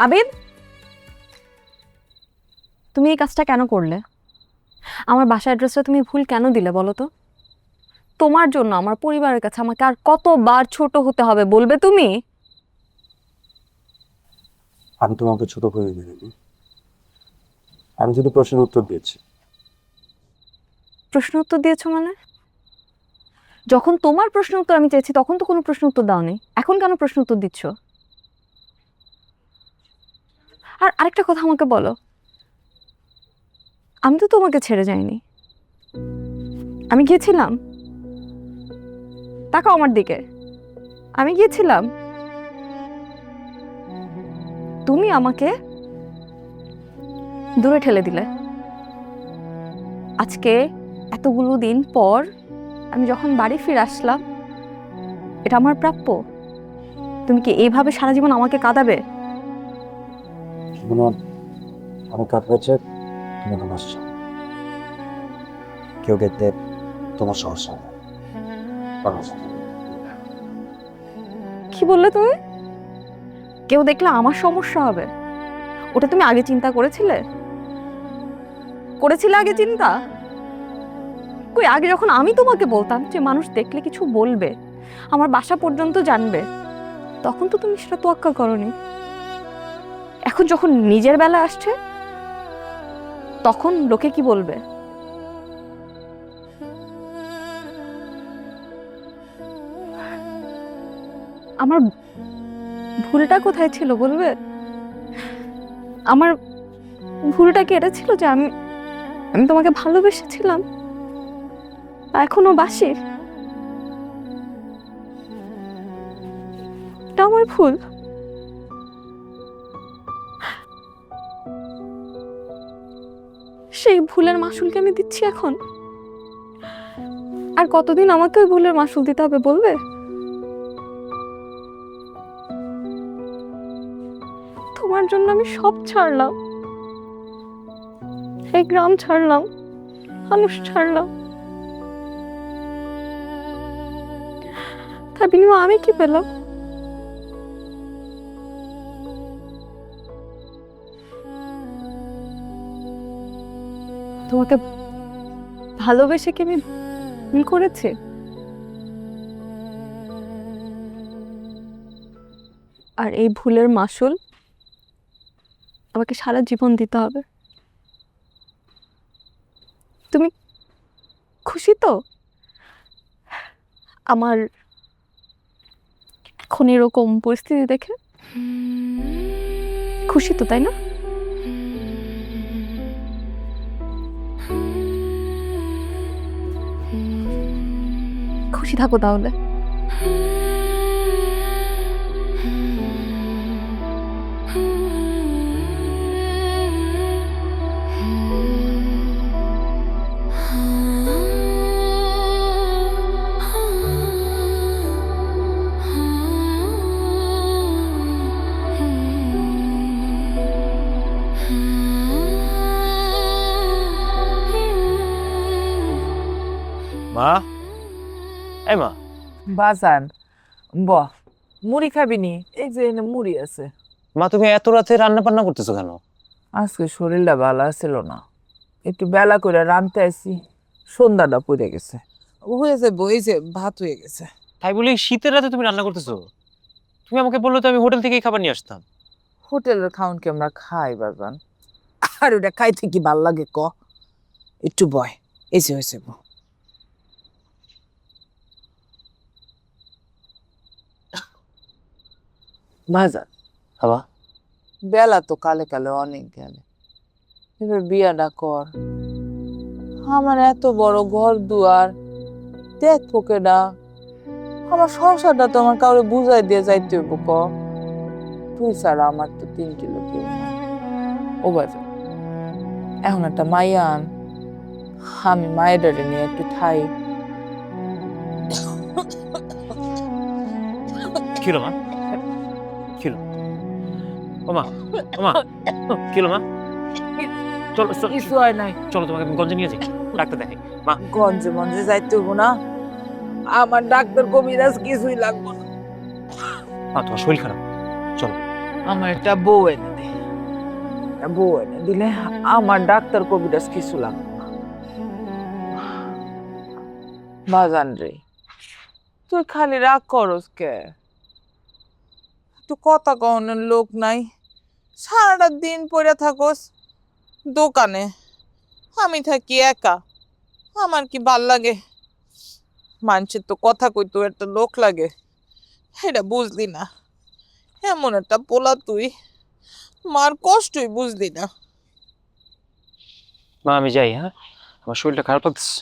আবিদ, তুমি এই কাজটা কেন করলে? আমার বাসার অ্যাড্রেসটা তুমি ভুল কেন দিলে বলো তো? তোমার জন্য আমার পরিবারের কাছে আমাকে আর কতবার ছোট হতে হবে বলবে তুমি? আমি তোমাকে ছোট করে দিইনি। আমি যদি প্রশ্নের উত্তর দিয়েছি। প্রশ্ন উত্তর দিয়েছো মানে? যখন তোমার প্রশ্ন উত্তর আমি চেয়েছি তখন তো কোনো প্রশ্ন উত্তর দাওনি, এখন কেন প্রশ্ন উত্তর দিচ্ছ? আর আরেকটা কথা আমাকে বলো, আমি তো তোমাকে ছেড়ে যাইনি, আমি গিয়েছিলাম? তাকাও আমার দিকে, আমি গিয়েছিলাম? তুমি আমাকে দূরে ঠেলে দিলে। আজকে এতগুলো দিন পর আমি যখন বাড়ি ফিরে আসলাম, এটা আমার প্রাপ্য? তুমি কি এইভাবে সারা জীবন আমাকে কাঁদাবে? জীবনে অনেক কাজ হয়েছে, তুমি এখন আসছো। কেউ গেতে তোমার সমস্যা হবে। কি বললে তুমি? কেউ দেখলে আমার সমস্যা হবে? ওটা তুমি আগে চিন্তা করেছিলে? করেছিলে আগে চিন্তা? কই, আগে যখন আমি তোমাকে বলতাম যে মানুষ দেখলে কিছু বলবে, আমার বাসা পর্যন্ত জানবে, তখন তো তুমি সেটা তোয়াক্কা করনি। এখন যখন নিজের বেলা আসছে, তখন লোকে কি বলবে? আমার ভুলটা কোথায় ছিল বলবে? আমার ভুলটা কি এটা ছিল যে আমি আমি তোমাকে ভালোবেসেছিলাম, এখনো বাসি? এটা আমার ভুল? সেই ভুলের মাসুলকে আমি দিচ্ছি এখন। আর কতদিন আমাকে ওই ভুলের মাসুল দিতে হবে বলবে? তোমার জন্য আমি সব ছাড়লাম, এই গ্রাম ছাড়লাম, মানুষ ছাড়লাম, তার বিনিময়ে আমি কি পেলাম? তোমাকে ভালোবেসে কি আমি ভুল করেছি? আর এই ভুলের মাসুল আমাকে সারা জীবন দিতে হবে। তুমি খুশি তো আমার এখন এরকম পরিস্থিতি দেখে? খুশি তো, তাই না? খুশি থাকো তাহলে। মা, এই মা, বাজান বহ, মুড়ি খাবি নি? এই যে এনে মুড়ি আছে। মা তুমি এত রাতে রান্না বান্না করতেছো কেন? আজকে শরীরটা ভালো ছিল না, একটু বেলা করে রানতে আসি, সন্ধ্যাটা পড়ে গেছে। হয়েছে বই যে ভাত হয়ে গেছে। তাই বলে এই শীতের রাতে তুমি রান্না করতেছো? তুমি আমাকে বললে তো আমি হোটেল থেকেই খাবার নিয়ে আসতাম। হোটেলের খাউন কি আমরা খাই বাজান? আর ওটা খাইতে কি ভাল লাগে ক? একটু বয়, এই যে হয়েছে বউ। বাজান বাবা, বেলা তো কালে কালে অনেক গেলে, এবার বিয়াটা কর। আমার এত বড় ঘর দুয়ার, দেখ পোকেডা, আমার সংসারটা তো আমার কাউরে বুঝাই দিয়ে যাইতে হইব ক? তুই ছাড়া আমার তো 3 কিলো কেউ নাই। ও বাজা, এখন একটা মাইয়া আন, আমি মায়েরারে নিয়ে একটু ঠাই। কি হলো মা? কি হলো? ও মা, ও মা, কি হলো মা? চলো কিছু হয় নাই। চলো, তোমাকে আমি গঞ্জে নিয়ে যাই, ডাক্তার দেখাই। মা, গঞ্জে মঞ্জে যাইতে হইব না, আমার ডাক্তার কবিরাজ কিছুই লাগবে না। মা তোমার শরীর খারাপ, চলো আমার একটা বউ এনে দে। একটা বউ এনে দিলে আমার ডাক্তার কবিরাজ কিছু লাগবে না। বাজান রে, তুই খালি রাগ করস কে? একটু কথা কনের লোক নাই, সারাটা দিন পড়ে থাকস দোকানে, আমি থাকি একা, আমার কি ভাল লাগে? মানুষের তো কথা কইতো একটা লোক লাগে, এটা বুঝলি না। এমন একটা পোলা তুই, মার কষ্টই বুঝলি না। মা আমি যাই, হ্যাঁ, আমার শরীরটা খারাপ লাগতেছে।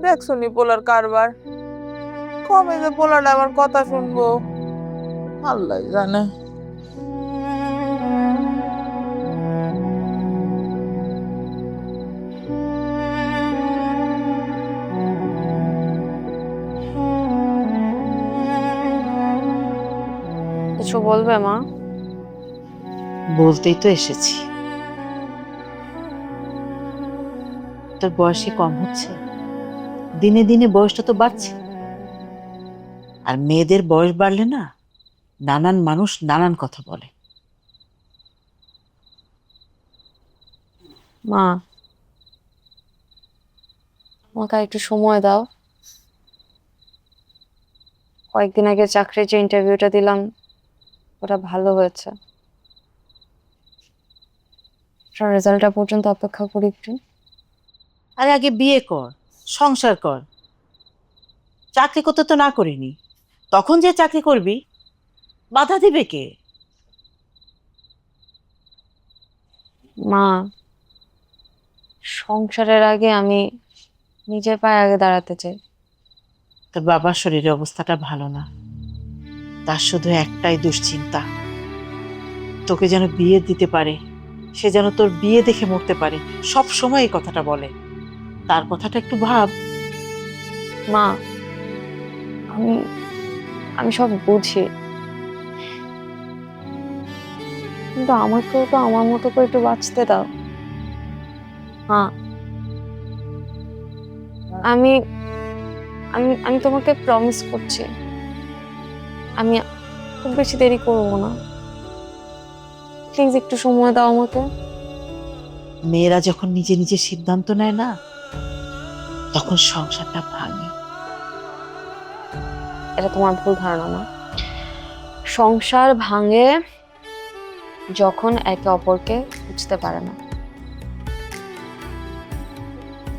দেখছো নি পোলার কারবার, কবে যে পোলাটা আমার কথা শুনবো আল্লাহ জানে। কিছু বলবে মা? বলতেই তো এসেছি। তোর বয়সে কম হচ্ছে, দিনে দিনে বয়সটা তো বাড়ছে। আর মেয়েদের বয়স বাড়লে না, নানান মানুষ নানান কথা বলে। মা, আমাকে আর একটু সময় দাও। কয়েকদিন আগে চাকরির যে ইন্টারভিউটা দিলাম ওটা ভালো হয়েছে, রেজাল্টটা পর্যন্ত অপেক্ষা করি একটু। আরে আগে বিয়ে কর, সংসার কর। চাকরি করতে তো না করিনি, তখন যে চাকরি করবি বাধা দিবে কে? মা, সংসারের আগে আমি নিজের পায়ে আগে দাঁড়াতে চাই। তোর বাবার শরীরের অবস্থাটা ভালো না, তার শুধু একটাই দুশ্চিন্তা, তোকে যেন বিয়ে দিতে পারে, সে যেন তোর বিয়ে দেখে মরতে পারে। সব সময় এই কথাটা বলে, তার কথাটা একটু ভাব। মা, আমি আমি সব বুঝি, কিন্তু আমাকেও তো আমার মতো করে একটু বাঁচতে দাও। হ্যাঁ, আমি আমি আমি তোমাকে প্রমিস করছি, আমি খুব বেশি দেরি করবো না। প্লিজ একটু সময় দাও আমাকে। মেয়েরা যখন নিজে নিজে সিদ্ধান্ত নেয় না, তখন সংসারটা ভাঙে। এটা তোমার ভুল ধারণা না। সংসার ভাঙে যখন একে অপরকে বুঝতে পারে না।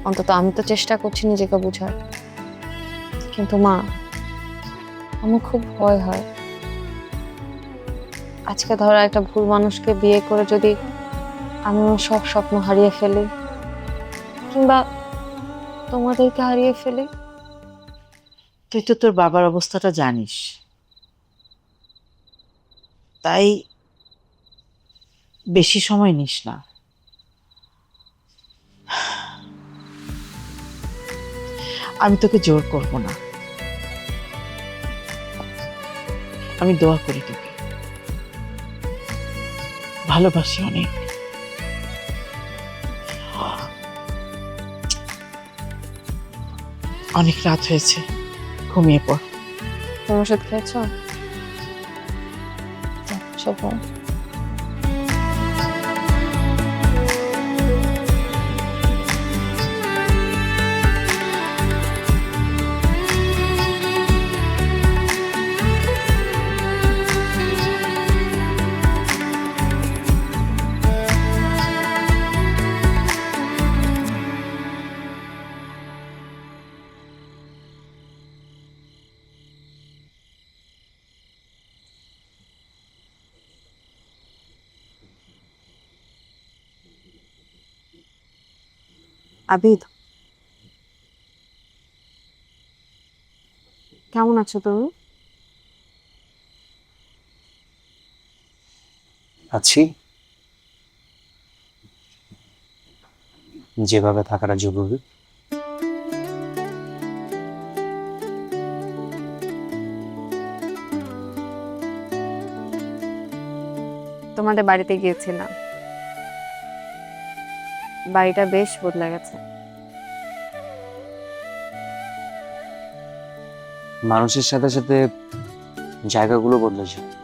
অন্তত আমি তো চেষ্টা করছি নিজেকে বোঝার, কিন্তু মা, আমার খুব ভয় হয় আজকে ধরো একটা ভুল মানুষকে বিয়ে করে যদি আমি আমার সব স্বপ্ন হারিয়ে ফেলি, কিংবা তোমাদেরকে হারিয়ে ফেলি। তুই তো তোর বাবার অবস্থাটা জানিস, তাই বেশি সময় নিস না। আমি তোকে জোর করব না, আমি দোয়া করি তোকে, ভালোবাসি অনেক। অনেক রাত হয়েছে, ঘুমিয়ে পড়। তুমি ওষুধ খেয়েছো? সব আবিদ, কেমন আছো তুমি? আছি, যেভাবে থাকাটা জরুরি। তোমাদের বাড়িতে গিয়েছিলাম, বাড়িটা বেশ বদলে গেছে। মানুষের সাথে সাথে জায়গাগুলো বদলে যায়।